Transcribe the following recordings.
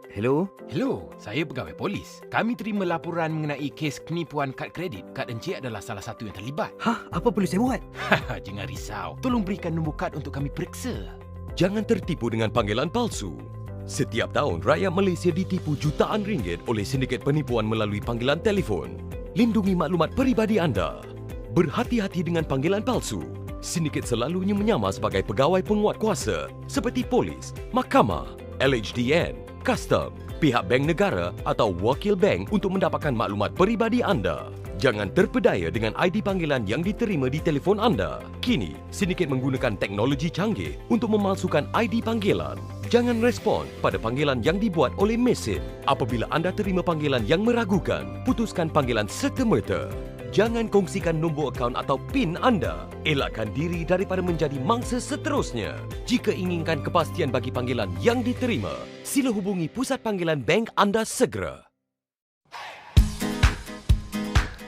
Hello? Hello, saya pegawai polis. Kami terima laporan mengenai kes penipuan kad kredit. Kad Encik adalah salah satu yang terlibat. Hah? Apa perlu saya buat? Jangan risau. Tolong berikan nombor kad untuk kami periksa. Jangan tertipu dengan panggilan palsu. Setiap tahun, rakyat Malaysia ditipu jutaan ringgit oleh sindiket penipuan melalui panggilan telefon. Lindungi maklumat peribadi anda. Berhati-hati dengan panggilan palsu. Sindiket selalunya menyamar sebagai pegawai penguat kuasa seperti polis, mahkamah, LHDN, custom, pihak bank negara atau wakil bank untuk mendapatkan maklumat peribadi anda. Jangan terpedaya dengan ID panggilan yang diterima di telefon anda. Kini, sindiket menggunakan teknologi canggih untuk memalsukan ID panggilan. Jangan respon pada panggilan yang dibuat oleh mesin. Apabila anda terima panggilan yang meragukan, putuskan panggilan serta-merta. Jangan kongsikan nombor akaun atau PIN anda. Elakkan diri daripada menjadi mangsa seterusnya. Jika inginkan kepastian bagi panggilan yang diterima, sila hubungi pusat panggilan bank anda segera.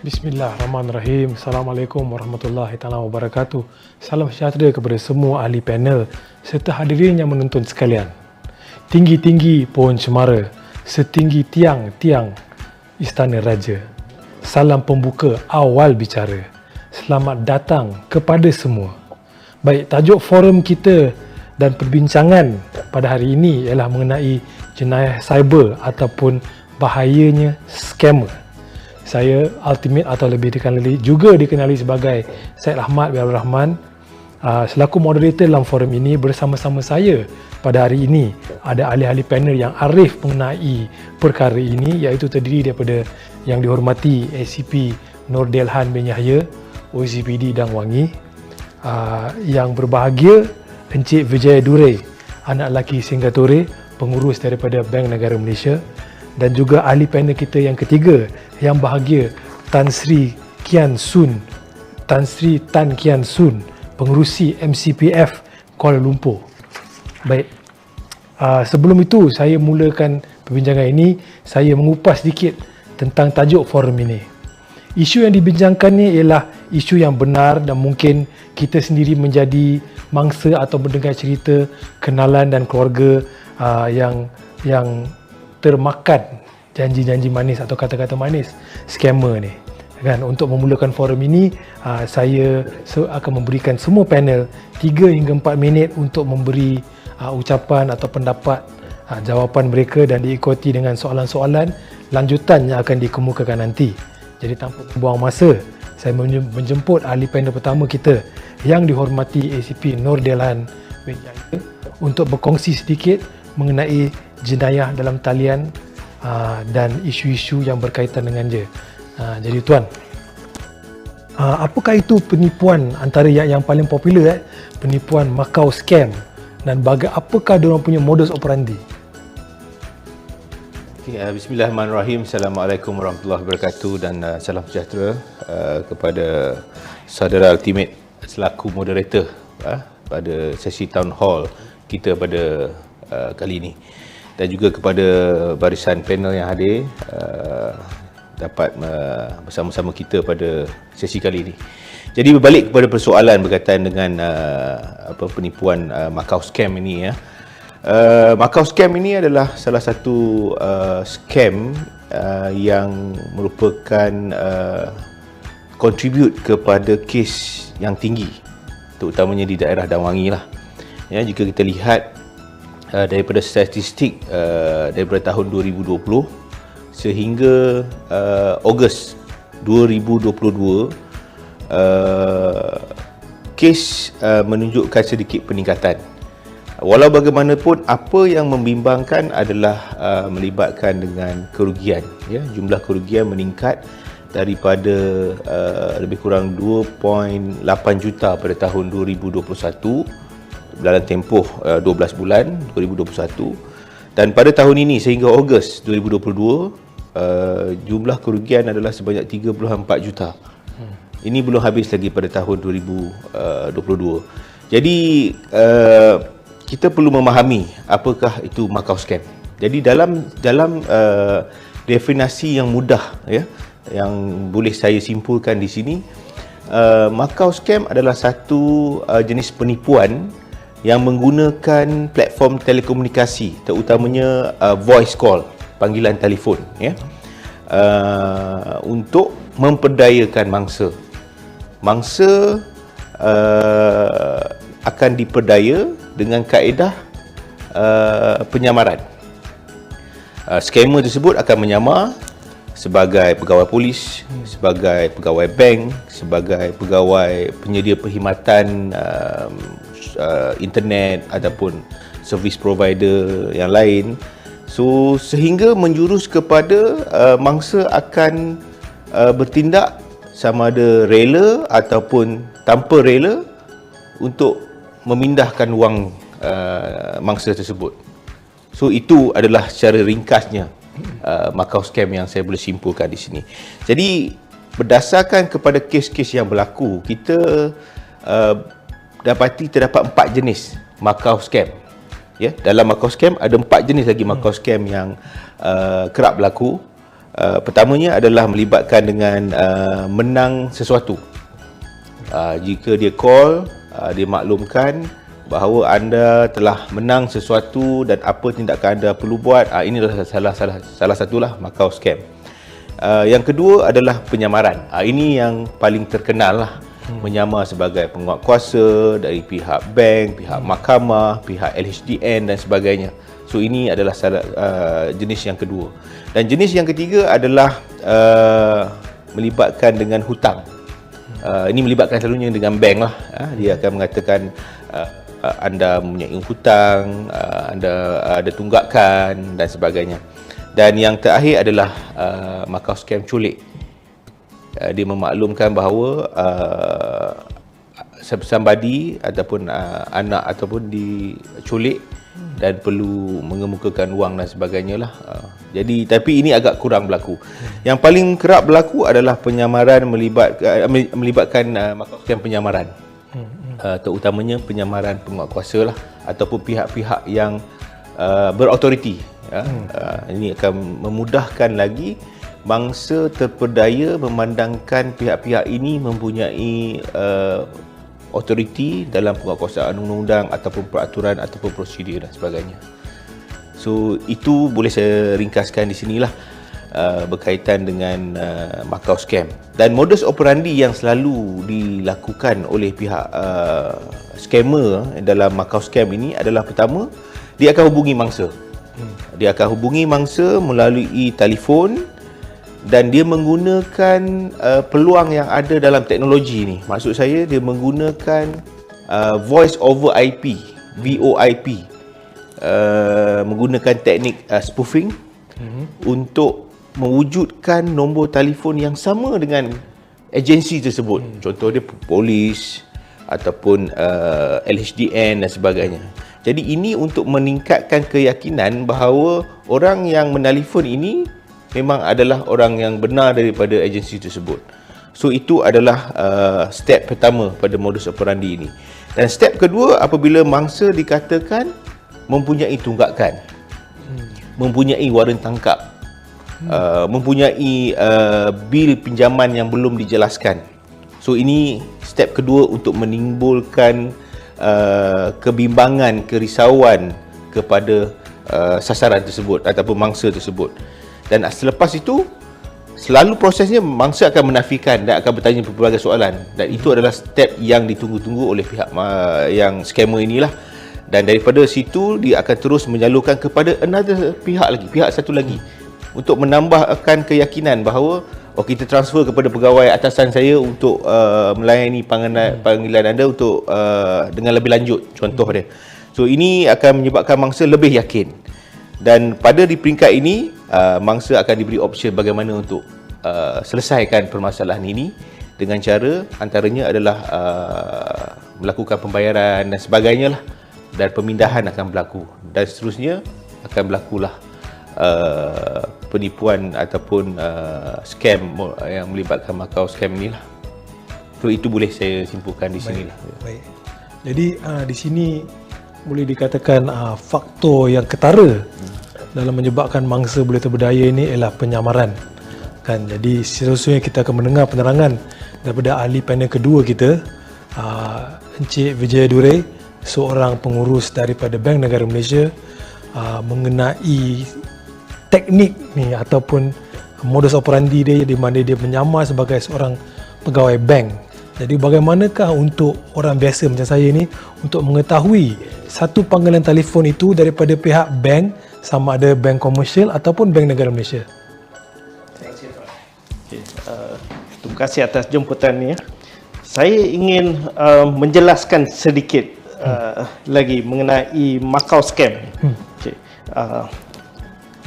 Bismillahirrahmanirrahim. Assalamualaikum warahmatullahi taala wabarakatuh. Salam sejahtera kepada semua ahli panel serta hadirin yang menonton sekalian. Tinggi-tinggi pohon cemara, setinggi tiang-tiang istana raja. Salam pembuka awal bicara. Selamat datang kepada semua. Baik, tajuk forum kita dan perbincangan pada hari ini ialah mengenai jenayah cyber ataupun bahayanya scammer. Saya Ultimate atau lebih dikenali sebagai Syed Ahmad bin Abdul Rahman, selaku moderator dalam forum ini. Bersama-sama saya pada hari ini ada ahli-ahli panel yang arif mengenai perkara ini, iaitu terdiri daripada yang dihormati ACP Nur Delhan bin Yahya, OCPD Dang Wangi, yang berbahagia Encik Vijay Dure, anak lelaki Singapura, pengurus daripada Bank Negara Malaysia, dan juga ahli panel kita yang ketiga yang bahagia Tan Sri Kian Sun, pengerusi MCPF Kuala Lumpur. Baik, sebelum itu saya mulakan perbincangan ini, saya mengupas sedikit tentang tajuk forum ini. Isu yang dibincangkan ni ialah isu yang benar dan mungkin kita sendiri menjadi mangsa atau mendengar cerita kenalan dan keluarga yang termakan janji-janji manis atau kata-kata manis scammer ni. Kan, untuk memulakan forum ini, saya akan memberikan semua panel 3 hingga 4 minit untuk memberi ucapan atau pendapat, jawapan mereka, dan diikuti dengan soalan-soalan lanjutan yang akan dikemukakan nanti. Jadi tanpa membuang masa, saya menjemput ahli panel pertama kita yang dihormati ACP Nur Delhan bin Yahya untuk berkongsi sedikit mengenai jenayah dalam talian dan isu-isu yang berkaitan dengan dia. Jadi tuan, apakah itu penipuan antara yang paling popular, penipuan Macau scam, dan apakah diorang punya modus operandi? Bismillahirrahmanirrahim. Assalamualaikum warahmatullahi wabarakatuh dan salam sejahtera kepada saudara Ultimate selaku moderator pada sesi town hall kita pada kali ini, dan juga kepada barisan panel yang hadir dapat bersama-sama kita pada sesi kali ini. Jadi berbalik kepada persoalan berkaitan dengan penipuan Macau scam ini ya. Macau scam ini adalah salah satu scam yang merupakan contribute kepada kes yang tinggi, terutamanya di daerah Dang Wangi lah. Ya, jika kita lihat daripada statistik daripada tahun 2020 sehingga Ogos 2022, kes menunjukkan sedikit peningkatan. Walau bagaimanapun, apa yang membimbangkan adalah melibatkan dengan kerugian. Ya, jumlah kerugian meningkat daripada lebih kurang 2.8 juta pada tahun 2021 dalam tempoh 12 bulan 2021, dan pada tahun ini sehingga Ogos 2022 jumlah kerugian adalah sebanyak 34 juta. Ini belum habis lagi pada tahun 2022. Jadi kita perlu memahami apakah itu Macau scam. Jadi dalam definisi yang mudah ya, yang boleh saya simpulkan di sini, Macau scam adalah satu jenis penipuan yang menggunakan platform telekomunikasi, terutamanya voice call, panggilan telefon, ya, untuk memperdayakan mangsa. Mangsa akan diperdaya dengan kaedah penyamaran. Skamer tersebut akan menyamar sebagai pegawai polis, sebagai pegawai bank, sebagai pegawai penyedia perkhidmatan internet ataupun service provider yang lain. So sehingga menjurus kepada mangsa akan bertindak sama ada rela ataupun tanpa rela untuk memindahkan wang mangsa tersebut. So itu adalah secara ringkasnya Macau scam yang saya boleh simpulkan di sini. Jadi berdasarkan kepada kes-kes yang berlaku, kita dapati terdapat 4 jenis Macau scam. Ya, dalam Macau scam ada 4 jenis lagi Macau scam yang kerap berlaku. Pertamanya adalah melibatkan dengan menang sesuatu. Jika dia call, dia maklumkan bahawa anda telah menang sesuatu dan apa tindakan anda perlu buat. Ini adalah salah satulah Macau scam. Yang kedua adalah penyamaran. Ini yang paling terkenal lah. Menyamar sebagai penguatkuasa dari pihak bank, pihak mahkamah, pihak LHDN dan sebagainya. So ini adalah jenis yang kedua. Dan jenis yang ketiga adalah melibatkan dengan hutang. Ini melibatkan selalunya dengan bank lah. Dia akan mengatakan anda mempunyai hutang, anda ada tunggakan dan sebagainya. Dan yang terakhir adalah Macau scam culik. Dia memaklumkan bahawa somebody ataupun anak ataupun diculik dan perlu mengemukakan wang dan sebagainya lah. Jadi tapi ini agak kurang berlaku. Yang paling kerap berlaku adalah penyamaran melibatkan Macau scam penyamaran. Terutamanya penyamaran penguatkuasa lah ataupun pihak-pihak yang berautoriti. Ini akan memudahkan lagi mangsa terperdaya memandangkan pihak-pihak ini mempunyai autoriti dalam penguatkuasaan undang-undang ataupun peraturan ataupun prosedur dan sebagainya. So itu boleh saya ringkaskan di sinilah berkaitan dengan Macau scam. Dan modus operandi yang selalu dilakukan oleh pihak scammer dalam Macau scam ini adalah, pertama, dia akan hubungi mangsa. Dia akan hubungi mangsa melalui telefon dan dia menggunakan peluang yang ada dalam teknologi ni. Maksud saya dia menggunakan voice over IP, VoIP, menggunakan teknik spoofing untuk mewujudkan nombor telefon yang sama dengan agensi tersebut. Contoh dia polis ataupun LHDN dan sebagainya. Jadi ini untuk meningkatkan keyakinan bahawa orang yang menelefon ini memang adalah orang yang benar daripada agensi tersebut. So itu adalah step pertama pada modus operandi ini. Dan step kedua, apabila mangsa dikatakan mempunyai tunggakan, mempunyai waran tangkap, mempunyai bil pinjaman yang belum dijelaskan. So ini step kedua untuk menimbulkan kebimbangan, kerisauan kepada sasaran tersebut ataupun mangsa tersebut. Dan selepas itu, selalu prosesnya mangsa akan menafikan dan akan bertanya berbagai soalan. Dan itu adalah step yang ditunggu-tunggu oleh pihak yang scammer inilah. Dan daripada situ, dia akan terus menyalurkan kepada pihak satu lagi. Untuk menambahkan keyakinan bahawa kita transfer kepada pegawai atasan saya untuk melayani panggilan anda untuk dengan lebih lanjut, contoh dia. So ini akan menyebabkan mangsa lebih yakin. Dan pada di peringkat ini, mangsa akan diberi option bagaimana untuk selesaikan permasalahan ini dengan cara antaranya adalah melakukan pembayaran dan sebagainya lah. Dan pemindahan akan berlaku. Dan seterusnya akan berlakulah penipuan ataupun scam yang melibatkan Macau scam ni lah. So itu boleh saya simpulkan di sini lah. Baik. Jadi di sini boleh dikatakan faktor yang ketara dalam menyebabkan mangsa boleh terberdaya ini ialah penyamaran. Kan, jadi seterusnya kita akan mendengar penerangan daripada ahli panel kedua kita, Encik Vijaya Dure seorang pengurus daripada Bank Negara Malaysia mengenai teknik ni ataupun modus operandi dia di mana dia menyamar sebagai seorang pegawai bank. Jadi bagaimanakah untuk orang biasa macam saya ni untuk mengetahui satu panggilan telefon itu daripada pihak bank, sama ada bank komersial ataupun Bank Negara Malaysia? Terima kasih atas jemputan ni. Saya ingin menjelaskan sedikit lagi mengenai Macau scam. Okay.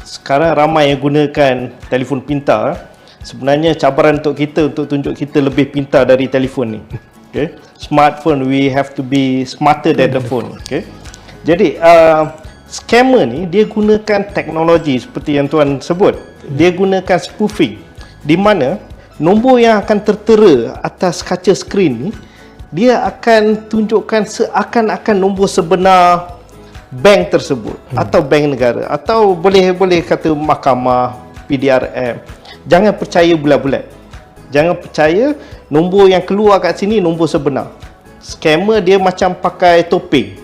Sekarang ramai yang gunakan telefon pintar. Sebenarnya cabaran untuk kita untuk tunjuk kita lebih pintar dari telefon ni. Okay. Smartphone, we have to be smarter than the phone. Okay. Jadi scammer ni dia gunakan teknologi seperti yang tuan sebut. Dia gunakan spoofing, di mana nombor yang akan tertera atas kaca skrin ni dia akan tunjukkan seakan-akan nombor sebenar bank tersebut atau bank negara atau boleh kata mahkamah, PDRM. Jangan percaya bulat-bulat. Jangan percaya nombor yang keluar kat sini nombor sebenar. Scammer dia macam pakai topeng.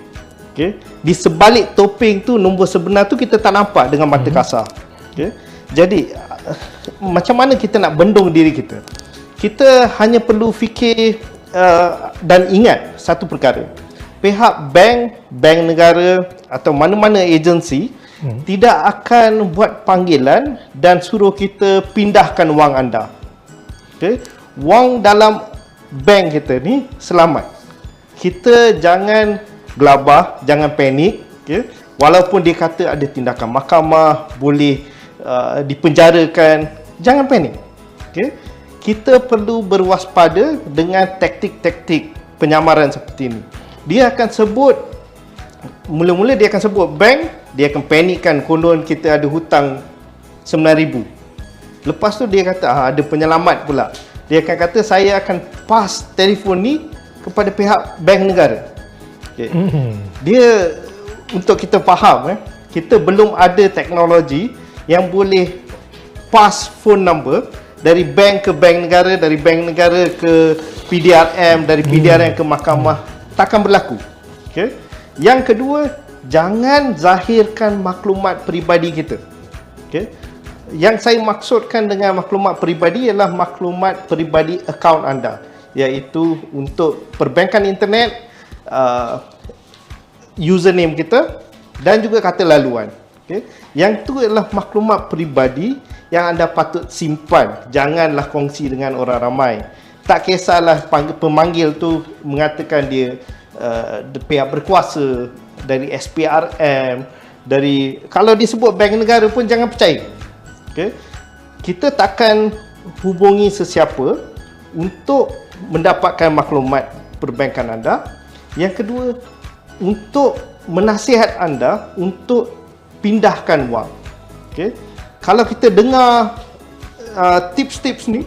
Okey. Di sebalik topeng tu nombor sebenar tu kita tak nampak dengan mata kasar. Okey. Jadi macam mana kita nak bendung diri kita? Kita hanya perlu fikir dan ingat satu perkara. Pihak bank negara atau mana-mana agensi tidak akan buat panggilan dan suruh kita pindahkan wang anda. Okay? Wang dalam bank kita ni selamat. Kita jangan gelabah, jangan panik. Okay? Walaupun dia kata ada tindakan mahkamah, boleh dipenjarakan, jangan panik. Okay? Kita perlu berwaspada dengan taktik-taktik penyamaran seperti ini. Dia akan sebut, mula-mula dia akan sebut bank, dia akan panikkan konon kita ada hutang 9,000. Lepas tu dia kata ada penyelamat pula. Dia akan kata saya akan pass telefon ni kepada pihak bank negara. Okay. Dia, untuk kita faham, kita belum ada teknologi yang boleh pass phone number dari bank ke bank negara, dari bank negara ke PDRM, dari PDRM ke mahkamah. Takkan berlaku. Okay. Yang kedua, jangan zahirkan maklumat peribadi kita. Okay. Yang saya maksudkan dengan maklumat peribadi ialah maklumat peribadi akaun anda, iaitu untuk perbankan internet, username kita dan juga kata laluan. Okay. Yang itu adalah maklumat peribadi yang anda patut simpan. Janganlah kongsi dengan orang ramai. Tak kisahlah pemanggil tu mengatakan dia pihak berkuasa, dari SPRM, dari, kalau disebut bank negara pun jangan percaya. Okay? Kita takkan hubungi sesiapa untuk mendapatkan maklumat perbankan anda. Yang kedua, untuk menasihat anda untuk pindahkan wang. Okay? Kalau kita dengar tips-tips ni,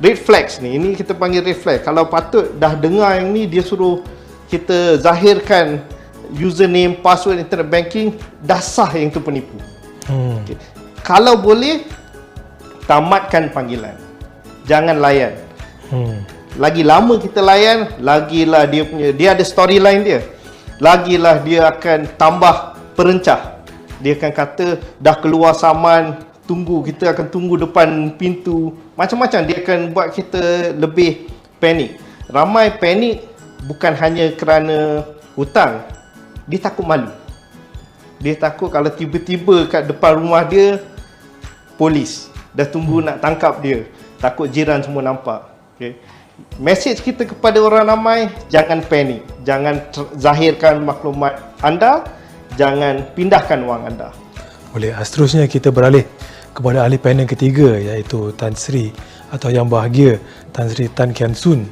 red flags ni, ini kita panggil red flag. Kalau patut dah dengar yang ni, dia suruh kita zahirkan username, password internet banking, dah sah yang tu penipu. Okay. Kalau boleh, tamatkan panggilan. Jangan layan. Lagi lama kita layan, lagilah dia ada storyline dia. Lagilah dia akan tambah perencah. Dia akan kata dah keluar saman, tunggu, kita akan tunggu depan pintu. Macam-macam dia akan buat kita lebih panik. Ramai panik bukan hanya kerana hutang. Dia takut malu. Dia takut kalau tiba-tiba kat depan rumah dia polis dah tunggu nak tangkap dia. Takut jiran semua nampak. Okay. Mesej kita kepada orang ramai, jangan panik. Jangan zahirkan maklumat anda. Jangan pindahkan wang anda. Boleh. Seterusnya kita beralih kepada ahli panel ketiga, iaitu Tan Sri atau yang bahagia Tan Sri Tan Kian Soon.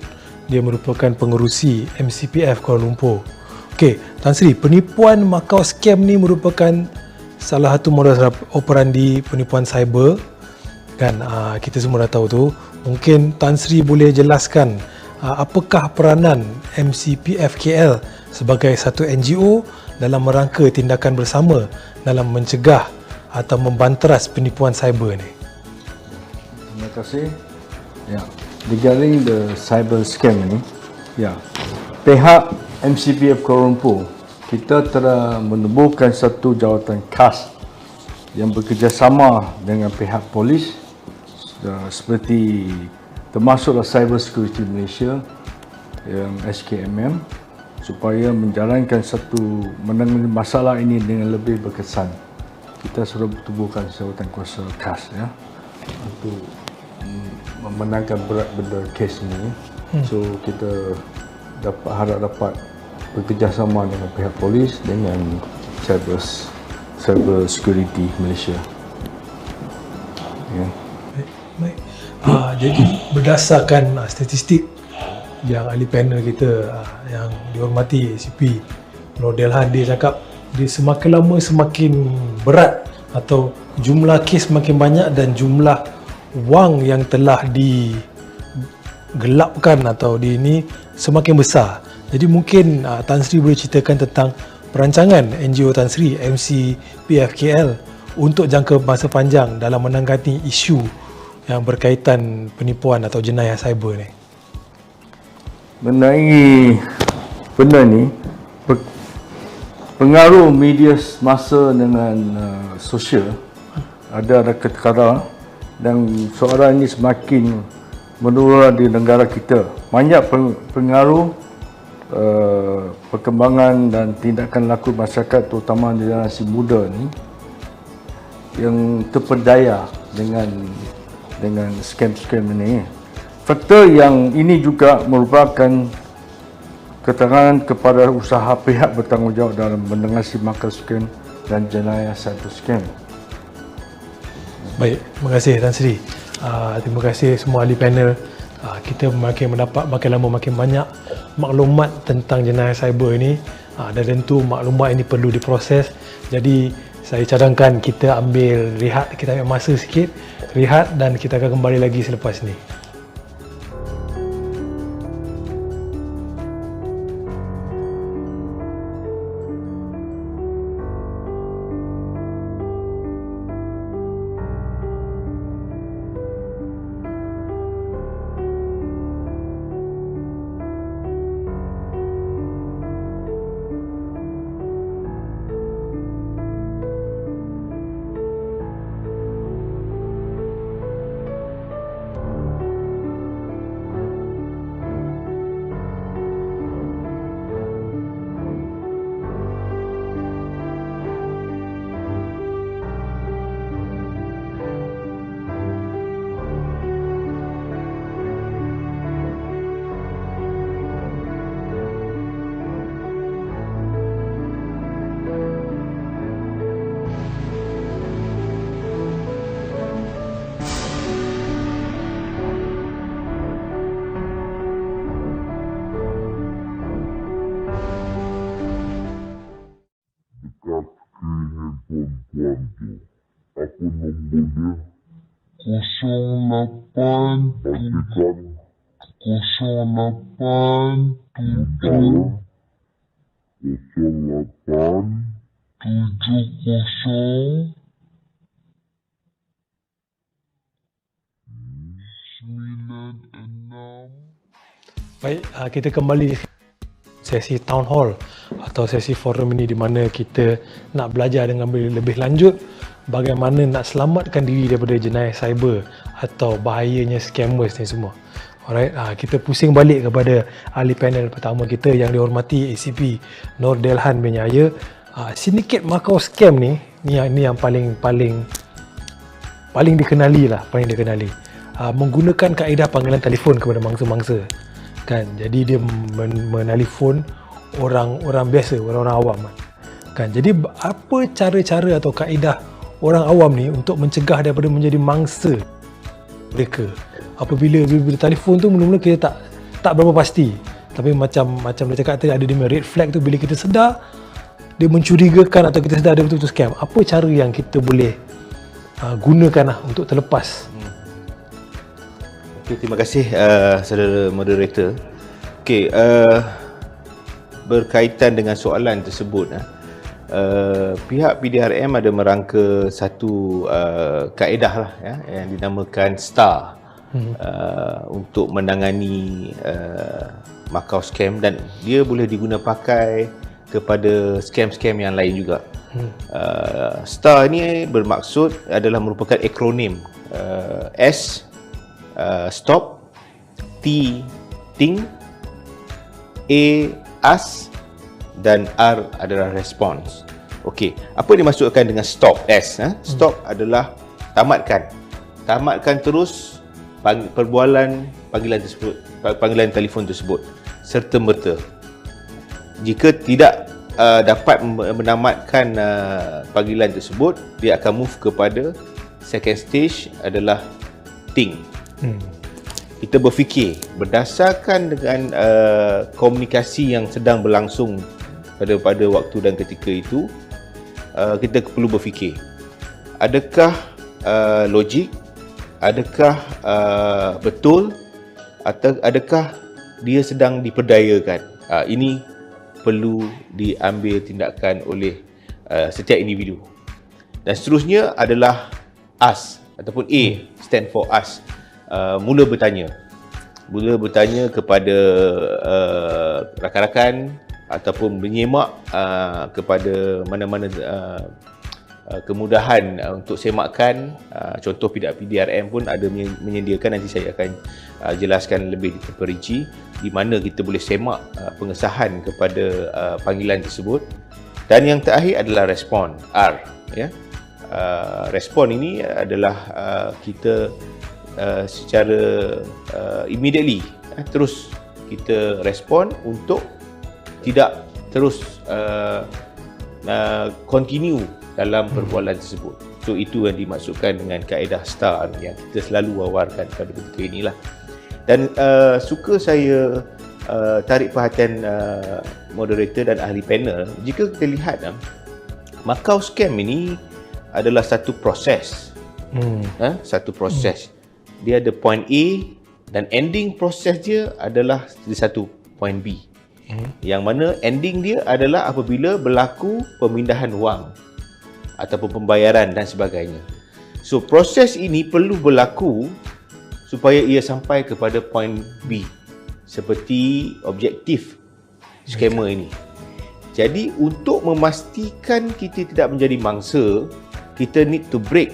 Dia merupakan pengerusi MCPF Kuala Lumpur. Okey, Tan Sri, penipuan Macau scam ni merupakan salah satu modus operandi penipuan cyber. Kan kita semua dah tahu tu. Mungkin Tan Sri boleh jelaskan apakah peranan MCPF KL sebagai satu NGO dalam merangka tindakan bersama dalam mencegah atau membanteras penipuan cyber ni. Terima kasih. Ya, regarding the cyber scam ini, ya, pihak MCPF Kuala Lumpur, kita telah menubuhkan satu jawatan khas yang bekerjasama dengan pihak polis seperti termasuklah Cyber Security Malaysia yang SKMM supaya menjalankan menangani masalah ini dengan lebih berkesan. Kita sudah bertubuhkan jawatan kuasa khas ya untuk memenangkan berat benda kes ini. So kita harap dapat bekerjasama dengan pihak polis dengan Cyber Security Malaysia. Ya. Baik. Jadi berdasarkan statistik yang ahli panel kita yang dihormati ACP Nur Delhan, dia cakap dia semakin lama semakin berat atau jumlah kes semakin banyak dan jumlah wang yang telah digelapkan atau ini semakin besar. Jadi mungkin Tan Sri boleh ceritakan tentang perancangan NGO Tan Sri MCPFKL untuk jangka masa panjang dalam menangani isu yang berkaitan penipuan atau jenayah cyber ni. Mengenai benda ni, pengaruh media masa dengan sosial ada ketara dan soalan ini semakin menurun di negara kita. Banyak pengaruh perkembangan dan tindakan laku masyarakat terutama generasi muda ni yang terpedaya dengan scam-scam ini. Faktor yang ini juga merupakan keterangan kepada usaha pihak bertanggungjawab dalam menangani makar scam dan jenayah cyber scam. Baik, terima kasih Tan Sri. Terima kasih semua ahli panel. Kita makin mendapat makin lama makin banyak maklumat tentang jenayah cyber ini, dan tentu maklumat ini perlu diproses. Jadi saya cadangkan kita ambil rehat, kita ambil masa sikit rehat dan kita akan kembali lagi selepas ini. Apa nombornya? 08 Pastikan 08 7 08 70 96. Baik, kita kembali sesi town hall atau sesi forum ini di mana kita nak belajar dengan lebih lanjut bagaimana nak selamatkan diri daripada jenayah cyber atau bahayanya scammers ni semua. Alright, kita pusing balik kepada ahli panel pertama kita yang dihormati ACP Nur Delhan bin Yahya. Sindiket Macau scam ni yang paling dikenali lah, menggunakan kaedah panggilan telefon kepada mangsa-mangsa. Kan, jadi dia menelefon orang biasa, orang awam kan. Jadi apa cara-cara atau kaedah orang awam ni untuk mencegah daripada menjadi mangsa mereka? Apabila telefon tu mula-mula kita tak berapa pasti, tapi macam dia cakap tadi, ada dia red flag tu. Bila kita sedar dia mencurigakan atau kita sedar dia betul-betul scam, apa cara yang kita boleh gunakan untuk terlepas? Okay, terima kasih saudara moderator. Okay, berkaitan dengan soalan tersebut, pihak PDRM ada merangka satu kaedah lah, yang dinamakan STAR. untuk menangani Macau scam, dan dia boleh diguna pakai kepada scam-scam yang lain juga. STAR ni bermaksud adalah merupakan akronim. S stop, T think, A ask, dan R adalah response. Okey, apa dimaksudkan dengan stop? S, stop adalah tamatkan. Tamatkan terus panggilan tersebut, panggilan telefon tersebut serta merta. Jika tidak dapat menamatkan panggilan tersebut, dia akan move kepada second stage adalah think. Kita berfikir berdasarkan dengan komunikasi yang sedang berlangsung pada waktu dan ketika itu. Kita perlu berfikir, adakah logik, adakah betul, atau adakah dia sedang diperdayakan. Ini perlu diambil tindakan oleh setiap individu. Dan seterusnya adalah ask ataupun A stand for ask. Mula bertanya kepada rakan-rakan ataupun menyemak kepada mana-mana kemudahan untuk semakan. Contoh PDRM pun ada menyediakan, nanti saya akan jelaskan lebih terperinci di mana kita boleh semak pengesahan kepada panggilan tersebut. Dan yang terakhir adalah respon, R, ya. Respon ini adalah kita secara immediately terus kita respon untuk tidak terus continue dalam perbualan tersebut. So itu yang dimaksudkan dengan kaedah STAR yang kita selalu wawarkan pada ketika inilah. Dan suka saya tarik perhatian moderator dan ahli panel, jika kita lihat Macau scam ini adalah satu proses. Satu proses. Dia ada point A dan ending proses dia adalah di satu point B. Yang mana ending dia adalah apabila berlaku pemindahan wang ataupun pembayaran dan sebagainya. So proses ini perlu berlaku supaya ia sampai kepada point B, seperti objektif skema ini. Jadi untuk memastikan kita tidak menjadi mangsa, kita need to break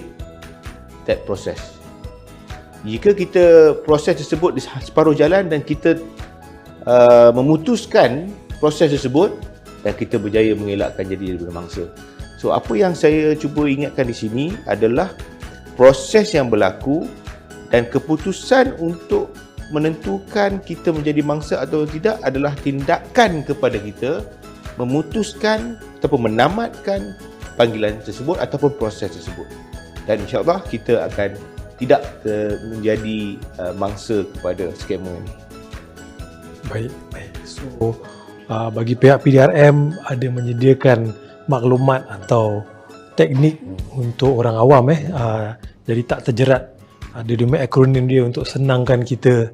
that process. Jika kita proses tersebut di separuh jalan dan kita memutuskan proses tersebut dan kita berjaya mengelakkan jadi daripada mangsa. So apa yang saya cuba ingatkan di sini adalah proses yang berlaku dan keputusan untuk menentukan kita menjadi mangsa atau tidak adalah tindakan kepada kita memutuskan ataupun menamatkan panggilan tersebut ataupun proses tersebut. Dan insya-Allah kita akan tidak menjadi mangsa kepada skamer ini. Baik. So bagi pihak PDRM ada menyediakan maklumat atau teknik untuk orang awam jadi tak terjerat. Ada dia akronim dia untuk senangkan kita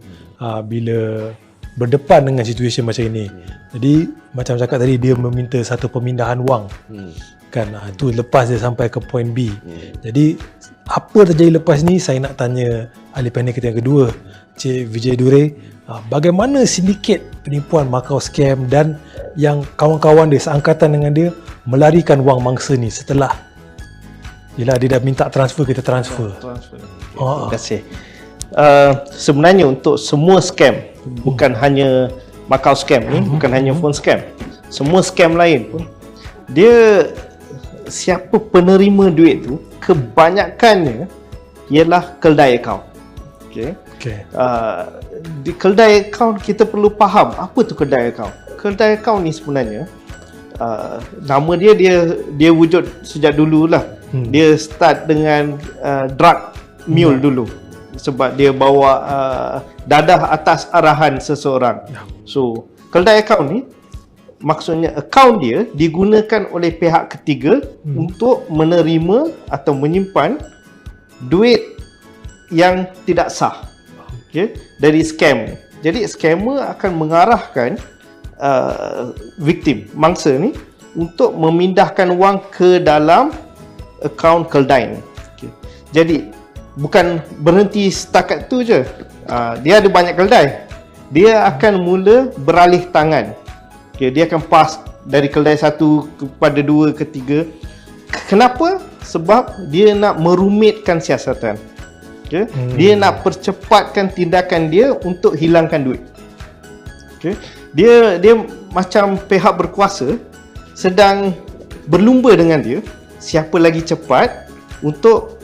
bila berdepan dengan situasi macam ini. Jadi macam cakap tadi, dia meminta satu pemindahan wang. Kan itu lepas dia sampai ke point B. Jadi apa terjadi lepas ni, saya nak tanya ahli panel kita yang kedua, Cik Vijay Dure, bagaimana sindiket penipuan Macau scam dan yang kawan-kawan dia seangkatan dengan dia melarikan wang mangsa ni setelah dia dah minta transfer, kita transfer. Terima kasih. Sebenarnya untuk semua scam, bukan hanya Macau scam ni, bukan hanya phone scam, semua scam lain pun, dia siapa penerima duit tu kebanyakannya ialah keldai akaun. Okey. Di keldai akaun kita perlu faham apa tu keldai akaun. Keldai akaun ni sebenarnya nama dia wujud sejak dululah. Dia start dengan drug mule dulu, sebab dia bawa dadah atas arahan seseorang. So keldai akaun ni maksudnya akaun dia digunakan oleh pihak ketiga untuk menerima atau menyimpan duit yang tidak sah, dari scam. Jadi scammer akan mengarahkan victim, mangsa ni, untuk memindahkan wang ke dalam akaun keldai ni. Jadi bukan berhenti setakat tu je. Dia ada banyak kedai. Dia akan mula beralih tangan. Okay, dia akan pass dari kedai satu kepada dua, ketiga. Kenapa? Sebab dia nak merumitkan siasatan. Okay? Dia nak percepatkan tindakan dia untuk hilangkan duit. Okay? Dia macam pihak berkuasa sedang berlumba dengan dia, siapa lagi cepat untuk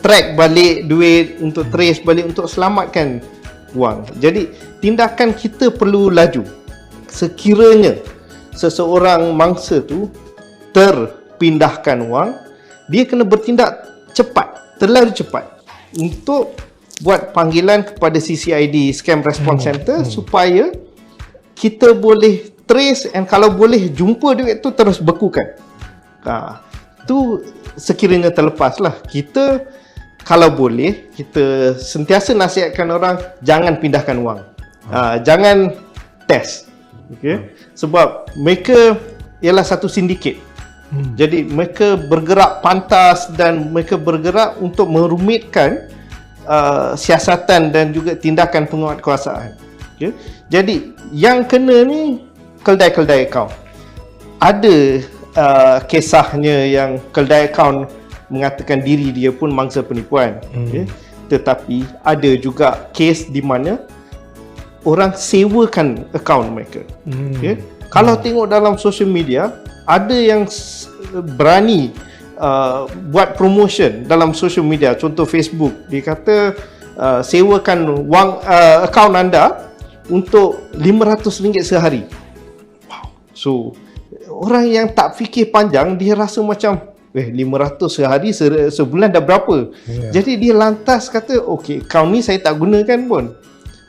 track balik duit, untuk trace balik, untuk selamatkan wang. Jadi tindakan kita perlu laju. Sekiranya seseorang mangsa tu terpindahkan wang, dia kena bertindak cepat, terlalu cepat, untuk buat panggilan kepada CCID, Scam Response Center, supaya kita boleh trace, and kalau boleh jumpa duit tu terus bekukan. Tu sekiranya terlepas lah. Kita kalau boleh, kita sentiasa nasihatkan orang jangan pindahkan wang. Jangan test. Okay? Sebab mereka ialah satu sindiket. Jadi mereka bergerak pantas dan mereka bergerak untuk merumitkan siasatan dan juga tindakan penguatkuasaan. Okay? Jadi yang kena ni kedai-kedai akaun. Ada kisahnya yang kedai akaun mengatakan diri dia pun mangsa penipuan. Okay? Tetapi ada juga kes di mana orang sewakan akaun mereka. Okay? Kalau tengok dalam social media, ada yang berani buat promotion dalam social media, contoh Facebook. Dia kata sewakan wang akaun anda untuk RM500 sehari. Wow. So orang yang tak fikir panjang, dia rasa macam 500 sehari, sebulan dah berapa? Jadi dia lantas kata, okey, akaun ni saya tak gunakan pun.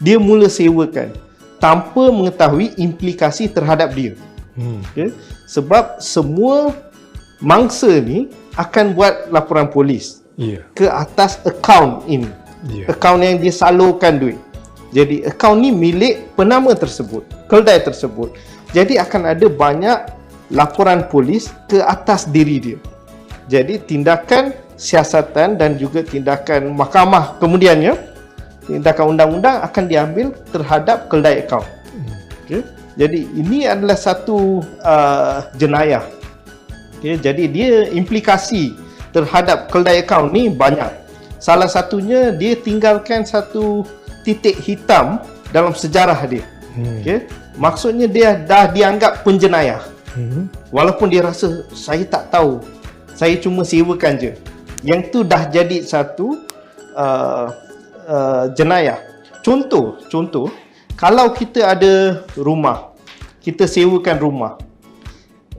Dia mula sewakan tanpa mengetahui implikasi terhadap dia. Okay? Sebab semua mangsa ni akan buat laporan polis ke atas akaun ini. Akaun yang dia salurkan duit. Jadi akaun ni milik penama tersebut, kedai tersebut. Jadi akan ada banyak laporan polis ke atas diri dia. Jadi tindakan siasatan dan juga tindakan mahkamah kemudiannya, tindakan undang-undang akan diambil terhadap kedai akaun. Okay? Jadi ini adalah satu jenayah. Okay? Jadi dia implikasi terhadap kedai akaun ni banyak. Salah satunya dia tinggalkan satu titik hitam dalam sejarah dia. Okay? Maksudnya dia dah dianggap penjenayah. Walaupun dia rasa saya tak tahu, saya cuma sewakan je. Yang tu dah jadi satu jenayah. Contoh, kalau kita ada rumah, kita sewakan rumah,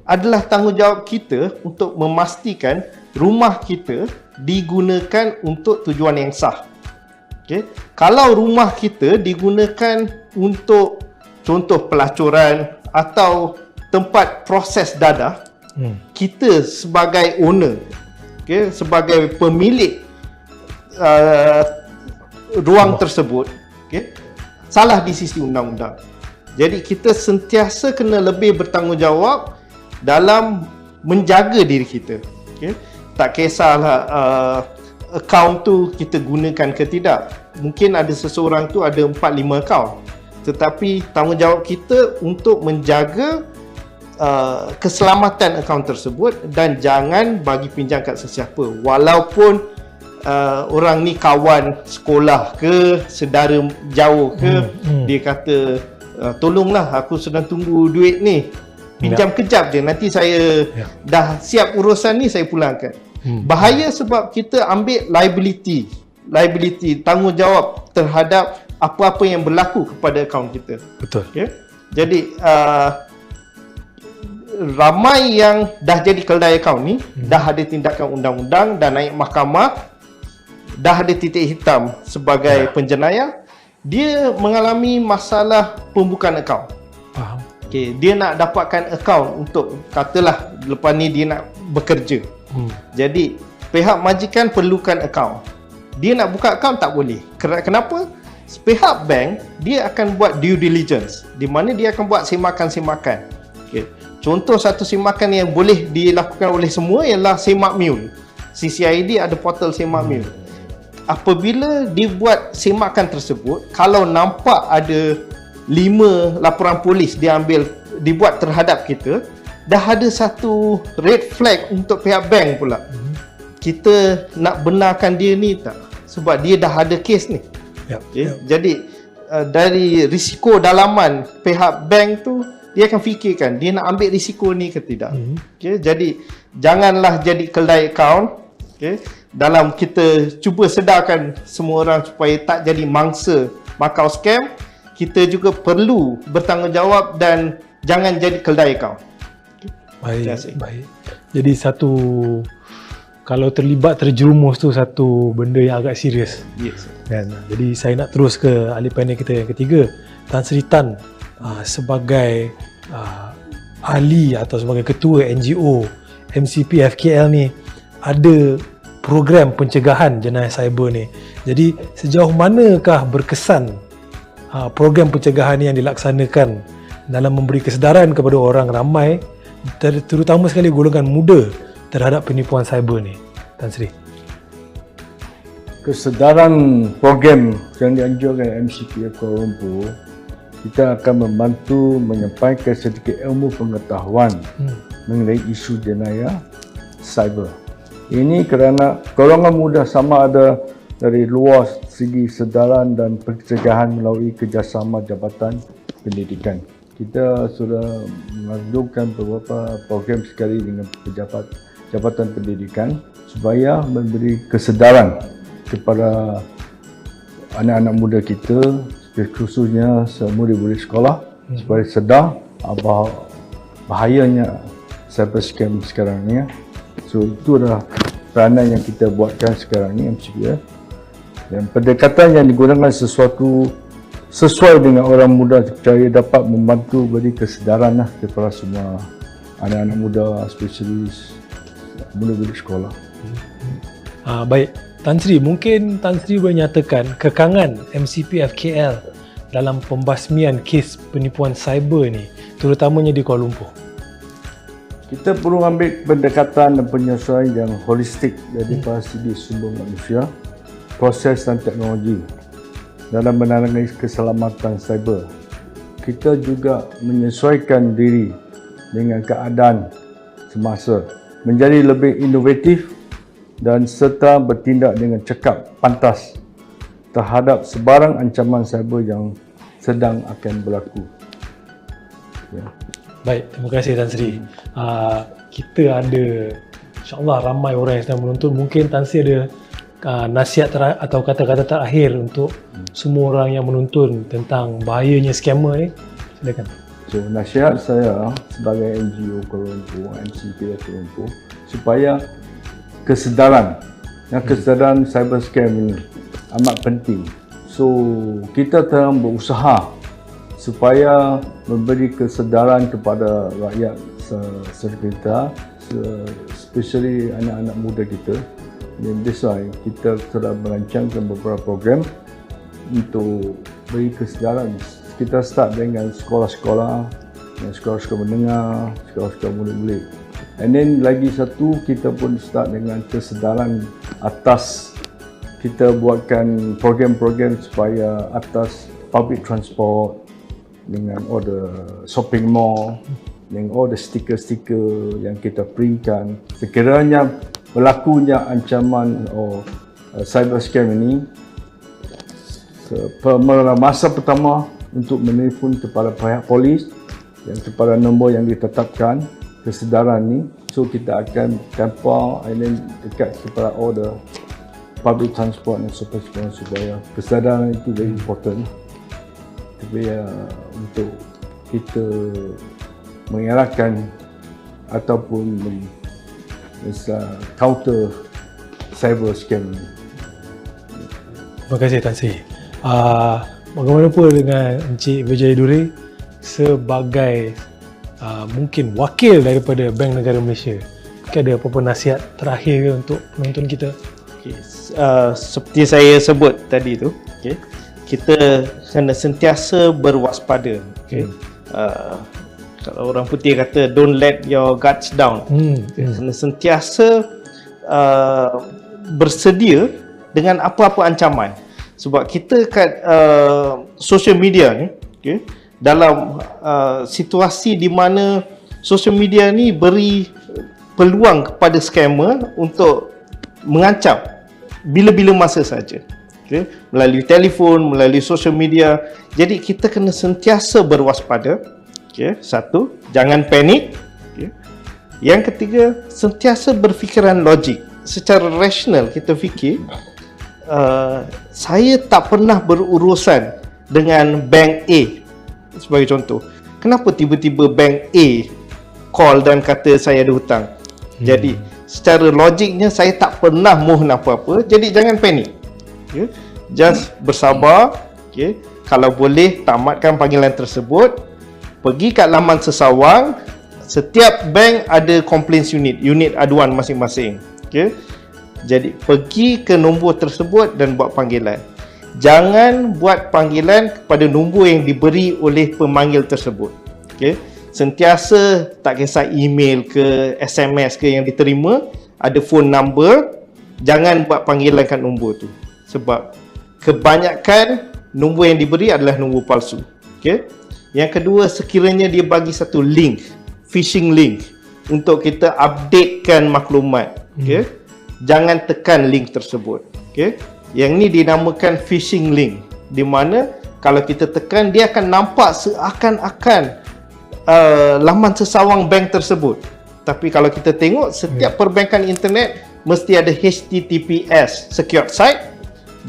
adalah tanggungjawab kita untuk memastikan rumah kita digunakan untuk tujuan yang sah. Okay? Kalau rumah kita digunakan untuk contoh pelacuran atau tempat proses dadah, kita sebagai owner, okay, sebagai pemilik ruang tersebut, okay, salah di sisi undang-undang. Jadi kita sentiasa kena lebih bertanggungjawab dalam menjaga diri kita. Okay? Tak kisahlah akaun tu kita gunakan ke tidak. Mungkin ada seseorang tu ada 4-5 akaun, tetapi tanggungjawab kita untuk menjaga keselamatan akaun tersebut dan jangan bagi pinjam kat sesiapa, walaupun orang ni kawan sekolah ke, saudara jauh ke. Dia kata tolonglah, aku sedang tunggu duit ni, pinjam kejap je, nanti saya dah siap urusan ni saya pulangkan. Bahaya sebab kita ambil liability, tanggungjawab terhadap apa-apa yang berlaku kepada akaun kita. Betul. Okay? Jadi ramai yang dah jadi kedai akaun ni dah ada tindakan undang-undang, dah naik mahkamah, dah ada titik hitam sebagai penjenayah. Dia mengalami masalah pembukaan akaun. Faham. Okay, dia nak dapatkan akaun untuk, katalah lepas ni dia nak bekerja. Jadi pihak majikan perlukan akaun. Dia nak buka akaun tak boleh. Kenapa? Pihak bank dia akan buat due diligence, di mana dia akan buat semakan. Okay. Contoh satu semakan yang boleh dilakukan oleh semua ialah semak mule. CCID ada portal semak mil. Apabila dibuat semakan tersebut, kalau nampak ada 5 laporan polis dibuat terhadap kita, dah ada satu red flag untuk pihak bank pula. Kita nak benarkan dia ni tak? Sebab dia dah ada kes ni. Jadi dari risiko dalaman pihak bank tu, dia akan fikirkan dia nak ambil risiko ni ke tidak. Jadi janganlah jadi kedai akaun. Dalam kita cuba sedarkan semua orang supaya tak jadi mangsa makau scam, kita juga perlu bertanggungjawab dan jangan jadi kedai akaun. Baik. Jadi kalau terjerumus tu satu benda yang agak serius. Yes. Kan? Jadi saya nak terus ke ahli panel kita yang ketiga, Tan Sri Tan, sebagai ahli atau sebagai ketua NGO MCP FKL ni, ada program pencegahan jenayah cyber ni. Jadi sejauh manakah berkesan program pencegahan ni yang dilaksanakan dalam memberi kesedaran kepada orang ramai, terutama sekali golongan muda, terhadap penipuan cyber ni, Tan Sri? Kesedaran program yang dianjurkan MCP Kuala Lumpur, kita akan membantu menyampaikan sedikit ilmu pengetahuan mengenai isu jenayah cyber. Ini kerana golongan muda sama ada dari luar segi sedaran dan pencegahan melalui kerjasama Jabatan Pendidikan. Kita sudah mengajukan beberapa program sekali dengan Jabatan Pendidikan supaya memberi kesedaran kepada anak-anak muda kita, khususnya murid-murid sekolah, supaya sedar bahayanya cyber scam sekarang ni. So itu adalah peranan yang kita buatkan sekarang ni MCP. Dan pendekatan yang digunakan sesuatu sesuai dengan orang muda supaya dapat membantu beri kesedaran kepada semua anak-anak muda, spesialis murid-murid sekolah. Baik, Tan Sri, mungkin Tan Sri boleh nyatakan kekangan MCP FKL dalam pembasmian kes penipuan cyber ni, terutamanya di Kuala Lumpur. Kita perlu ambil pendekatan dan penyesuaian yang holistik daripada segi sumber manusia, proses dan teknologi dalam menangani keselamatan cyber. Kita juga menyesuaikan diri dengan keadaan semasa, menjadi lebih inovatif dan serta bertindak dengan cekap pantas terhadap sebarang ancaman cyber yang sedang akan berlaku. Baik, terima kasih Tan Sri. Kita ada, insyaAllah ramai orang yang sedang menonton. Mungkin Tan Sri ada nasihat atau kata-kata terakhir untuk semua orang yang menonton tentang bahayanya scammer ni. Silakan. So, nasihat saya sebagai NGO Kuala Lumpur, MCP Kuala Lumpur, supaya kesedaran cyber scam ini amat penting. So, kita tengah berusaha supaya memberi kesedaran kepada rakyat sekitar, especially anak-anak muda kita. Dan that's why kita telah merancangkan beberapa program untuk beri kesedaran. Kita start dengan sekolah-sekolah, sekolah-sekolah menengah, sekolah-sekolah murid-murid. And then lagi satu, kita pun start dengan kesedaran atas. Kita buatkan program-program supaya atas public transport, dengan all the shopping mall, dengan all the stiker-stiker yang kita printkan. Sekiranya berlakunya ancaman cyber scam ini, masa pertama untuk menelpon kepada pihak polis dan kepada nombor yang ditetapkan kesedaran ni. So kita akan tempah and then dekat kepada all the public transport dan supaya kesedaran itu very important. Supaya untuk kita mengelakkan ataupun counter cyber scam. Terima kasih Tan Sri. Bagaimana pula dengan Encik Vijay Duri sebagai mungkin wakil daripada Bank Negara Malaysia? Mungkin ada apa-apa nasihat terakhir ke untuk penonton kita? Seperti saya sebut tadi tu, kita kena sentiasa berwaspada. Kalau orang putih kata don't let your guards down. Kena sentiasa bersedia dengan apa-apa ancaman. Sebab kita kat social media ni, okay, dalam situasi di mana social media ni beri peluang kepada scammer untuk mengancam bila-bila masa saja. Okay, melalui telefon, melalui social media. Jadi kita kena sentiasa berwaspada. Okay, satu, jangan panik. Okay. Yang ketiga, sentiasa berfikiran logik. Secara rasional kita fikir, saya tak pernah berurusan dengan bank A sebagai contoh. Kenapa tiba-tiba bank A call dan kata saya ada hutang? Jadi secara logiknya saya tak pernah mohon apa-apa. Jadi jangan panik. Okay. Just bersabar. Okay. Kalau boleh tamatkan panggilan tersebut. Pergi kat laman sesawang. Setiap bank ada complaints unit aduan masing-masing. Okay. Jadi pergi ke nombor tersebut dan buat panggilan. Jangan buat panggilan kepada nombor yang diberi oleh pemanggil tersebut. Okay. Sentiasa, tak kisah email ke SMS ke yang diterima, ada phone number, jangan buat panggilan kat nombor tu. Sebab kebanyakan nombor yang diberi adalah nombor palsu. Okay. Yang kedua, sekiranya dia bagi satu link, phishing link, untuk kita updatekan maklumat. Okay. Jangan tekan link tersebut. Okay. Yang ni dinamakan phishing link, di mana kalau kita tekan, dia akan nampak seakan-akan laman sesawang bank tersebut. Tapi kalau kita tengok, setiap perbankan internet mesti ada HTTPS, secured site,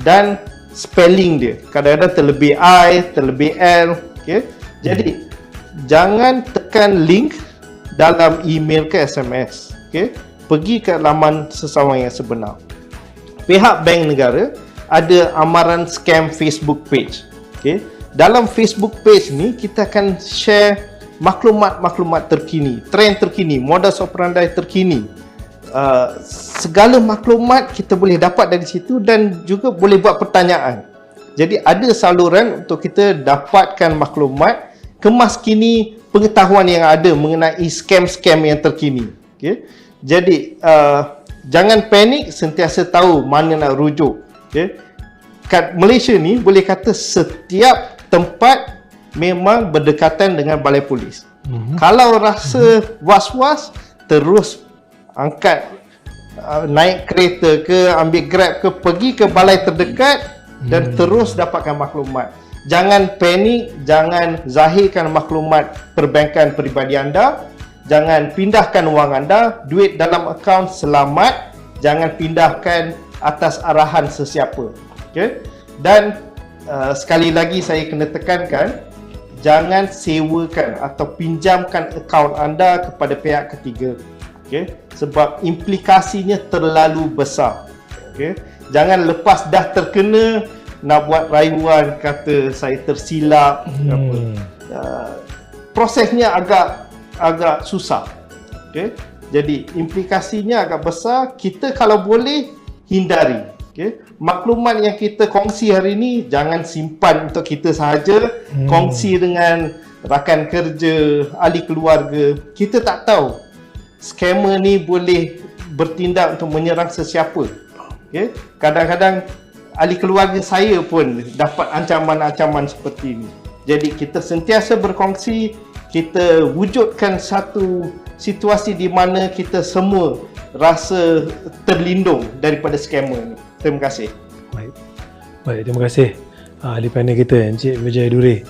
dan spelling dia. Kadang-kadang terlebih I, terlebih L. Okay. Jadi jangan tekan link dalam email ke SMS. Okay. Pergi ke laman sesawang yang sebenar. Pihak bank negara ada amaran scam Facebook page. Okay. Dalam Facebook page ni, kita akan share maklumat-maklumat terkini, trend terkini, modus operandi terkini. Segala maklumat kita boleh dapat dari situ dan juga boleh buat pertanyaan. Jadi ada saluran untuk kita dapatkan maklumat, kemas kini pengetahuan yang ada mengenai scam-scam yang terkini. Okay. Jadi jangan panik, sentiasa tahu mana nak rujuk. Okay. Kat Malaysia ni boleh kata setiap tempat memang berdekatan dengan balai polis. Kalau rasa was-was, terus angkat, naik kereta ke, ambil Grab ke, pergi ke balai terdekat dan terus dapatkan maklumat. Jangan panik, jangan zahirkan maklumat perbankan peribadi anda, jangan pindahkan wang anda, duit dalam akaun selamat, jangan pindahkan atas arahan sesiapa. Okay? Dan sekali lagi saya kena tekankan, jangan sewakan atau pinjamkan akaun anda kepada pihak ketiga. Okay? Sebab implikasinya terlalu besar. Okay? Jangan lepas dah terkena nak buat rayuan kata saya tersilap. Prosesnya agak susah. Okay? Jadi implikasinya agak besar. Kita kalau boleh hindari. Okay? Maklumat yang kita kongsi hari ini jangan simpan untuk kita sahaja. Kongsi dengan rakan kerja, ahli keluarga. Kita tak tahu scammer ni boleh bertindak untuk menyerang sesiapa. Okay? Kadang-kadang ahli keluarga saya pun dapat ancaman-ancaman seperti ini. Jadi kita sentiasa berkongsi, kita wujudkan satu situasi di mana kita semua rasa terlindung daripada scammer ni. Terima kasih. Baik, terima kasih ahli panel kita Encik Vijay Dure.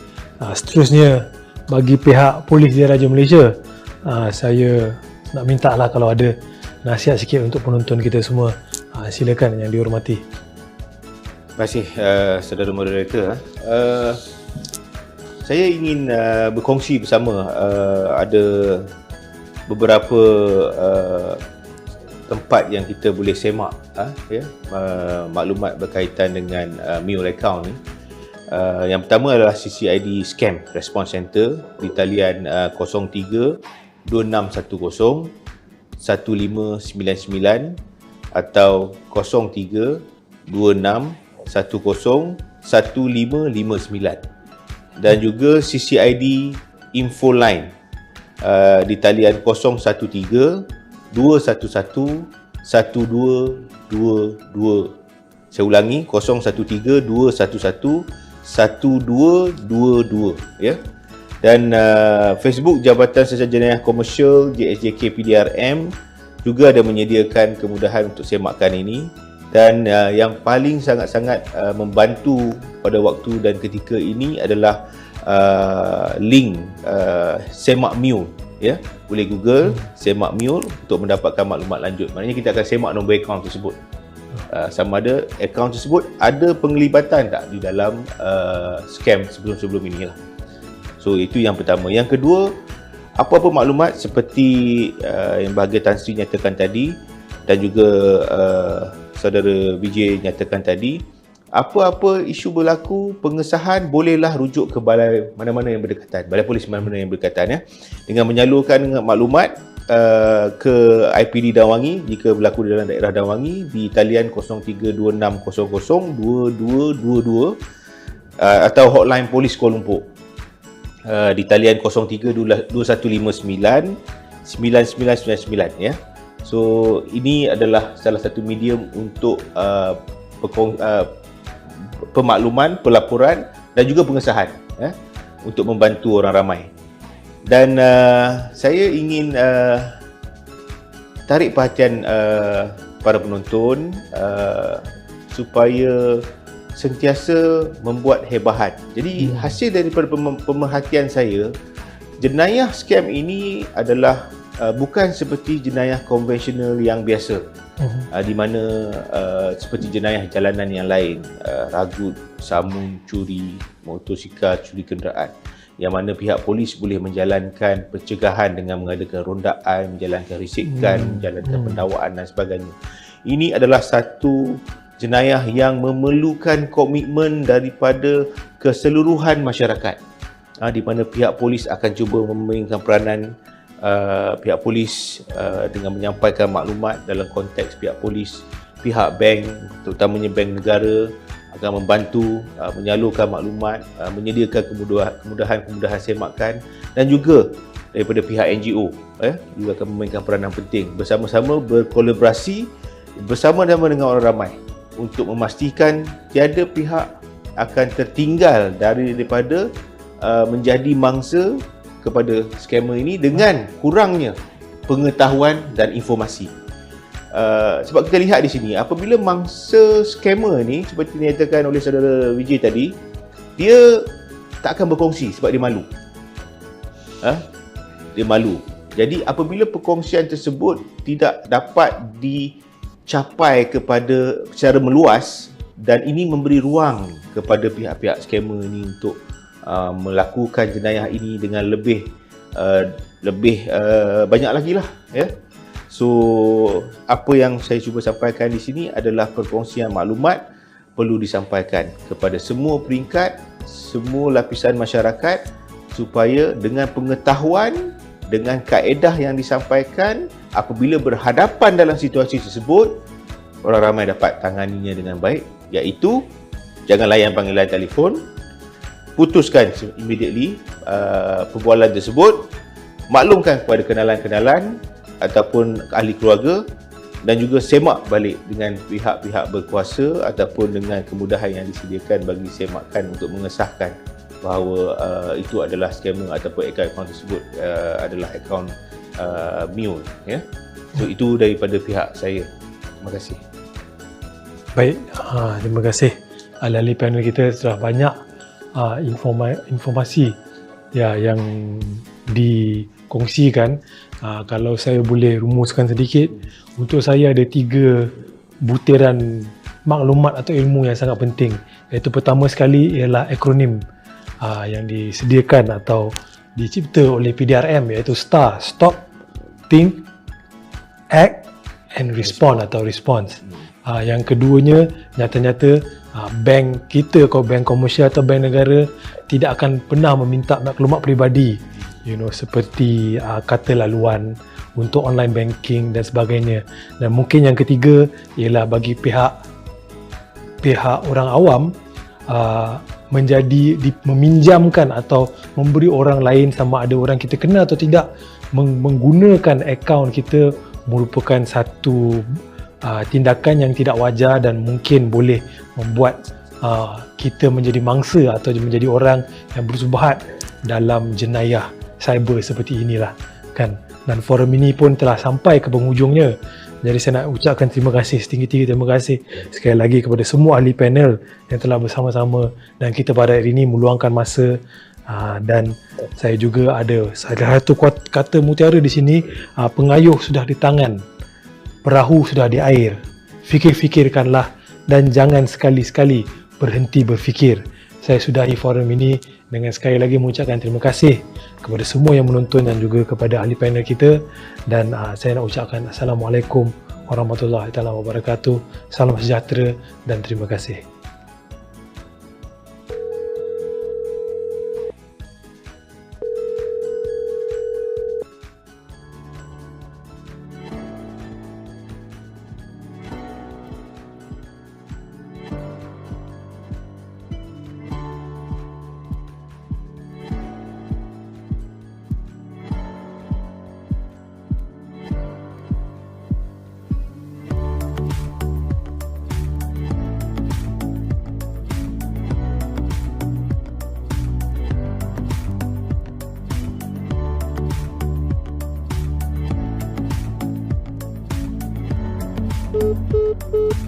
Seterusnya, bagi pihak Polis Diraja Malaysia, saya nak minta lah kalau ada nasihat sikit untuk penonton kita semua. Silakan yang dihormati. Terima kasih saudara moderator. Saya ingin berkongsi bersama ada beberapa tempat yang kita boleh semak maklumat berkaitan dengan mule account ni. Yang pertama adalah CCID Scam Response Center di talian 03 2610 1599 atau 03 2610 1559 dan juga CCID Info Line di talian 013 211 1222. Saya ulangi, 0132111222 ya. Dan Facebook Jabatan Siasat Jenayah Komersial JSJK PDRM juga ada menyediakan kemudahan untuk semakkan ini. Dan yang paling sangat-sangat membantu pada waktu dan ketika ini adalah link Semak Mule ya. Boleh Google Semak Mule untuk mendapatkan maklumat lanjut. Maknanya kita akan semak nombor akaun tersebut. Sama ada akaun tersebut ada penglibatan tak di dalam scam sebelum-sebelum ini lah. So itu yang pertama. Yang kedua, apa-apa maklumat seperti yang bahagia Tan Sri nyatakan tadi dan juga saudara Vijay nyatakan tadi, apa-apa isu berlaku, pengesahan bolehlah rujuk ke balai mana-mana yang berdekatan, balai polis mana-mana yang berdekatan ya, dengan menyalurkan maklumat ke IPD Dan Wangi jika berlaku di dalam daerah Dan Wangi di talian 0326002222 atau hotline polis Kuala Lumpur di talian 0321599999 ya. So ini adalah salah satu medium untuk pemakluman, pelaporan dan juga pengesahan ya, untuk membantu orang ramai. Dan saya ingin tarik perhatian para penonton supaya sentiasa membuat hebahan. Jadi hasil daripada pemerhatian saya, jenayah scam ini adalah bukan seperti jenayah konvensional yang biasa, di mana seperti jenayah jalanan yang lain, ragut, samun, curi motosikal, curi kenderaan, yang mana pihak polis boleh menjalankan pencegahan dengan mengadakan rondaan, menjalankan risikan, menjalankan pendakwaan dan sebagainya. Ini adalah satu jenayah yang memerlukan komitmen daripada keseluruhan masyarakat, di mana pihak polis akan cuba memainkan peranan pihak polis dengan menyampaikan maklumat dalam konteks pihak polis, pihak bank, terutamanya bank negara akan membantu menyalurkan maklumat, menyediakan kemudahan semakan, dan juga daripada pihak NGO juga akan memainkan peranan penting bersama-sama berkolaborasi bersama-sama dengan orang ramai untuk memastikan tiada pihak akan tertinggal daripada menjadi mangsa kepada skamer ini dengan kurangnya pengetahuan dan informasi. Sebab kita lihat di sini, apabila mangsa skamer ni seperti dinyatakan oleh saudara Vijay tadi, dia tak akan berkongsi sebab dia malu. Dia malu. Jadi apabila perkongsian tersebut tidak dapat dicapai kepada secara meluas, dan ini memberi ruang kepada pihak-pihak skamer ini untuk melakukan jenayah ini dengan lebih banyak lagi lah ya. So apa yang saya cuba sampaikan di sini adalah perkongsian maklumat perlu disampaikan kepada semua peringkat, semua lapisan masyarakat, supaya dengan pengetahuan, dengan kaedah yang disampaikan, apabila berhadapan dalam situasi tersebut, orang ramai dapat tanganinya dengan baik, iaitu jangan layan panggilan telefon, putuskan immediately perbualan tersebut, maklumkan kepada kenalan-kenalan ataupun ahli keluarga, dan juga semak balik dengan pihak-pihak berkuasa ataupun dengan kemudahan yang disediakan bagi semakkan untuk mengesahkan bahawa itu adalah scammer ataupun akaun tersebut adalah akaun mule ya. So itu daripada pihak saya. Terima kasih. Baik, terima kasih ahli-ahli panel kita. Sudah banyak informasi ya yang dikongsikan. Kalau saya boleh rumuskan sedikit, untuk saya ada 3 butiran maklumat atau ilmu yang sangat penting. Iaitu pertama sekali ialah akronim yang disediakan atau dicipta oleh PDRM, iaitu STAR, Stop, Think, Act and Respond atau Response. Yang keduanya, nyata-nyata bank kita, kalau bank komersial atau bank negara, tidak akan pernah meminta maklumat peribadi, seperti kata laluan untuk online banking dan sebagainya. Dan mungkin yang ketiga ialah bagi pihak orang awam meminjamkan atau memberi orang lain, sama ada orang kita kenal atau tidak, menggunakan akaun kita merupakan satu tindakan yang tidak wajar dan mungkin boleh membuat kita menjadi mangsa atau menjadi orang yang bersubahat dalam jenayah cyber seperti inilah kan. Dan forum ini pun telah sampai ke penghujungnya. Jadi saya nak ucapkan terima kasih, setinggi-tinggi terima kasih sekali lagi kepada semua ahli panel yang telah bersama-sama dan kita pada hari ini meluangkan masa. Dan saya juga ada salah satu kata mutiara di sini, pengayuh sudah di tangan, perahu sudah di air. Fikir-fikirkanlah dan jangan sekali-sekali berhenti berfikir. Saya sudahi forum ini dengan sekali lagi mengucapkan terima kasih kepada semua yang menonton dan juga kepada ahli panel kita. Dan saya nak ucapkan Assalamualaikum warahmatullahi wabarakatuh. Salam sejahtera dan terima kasih. Boop, boop, boop.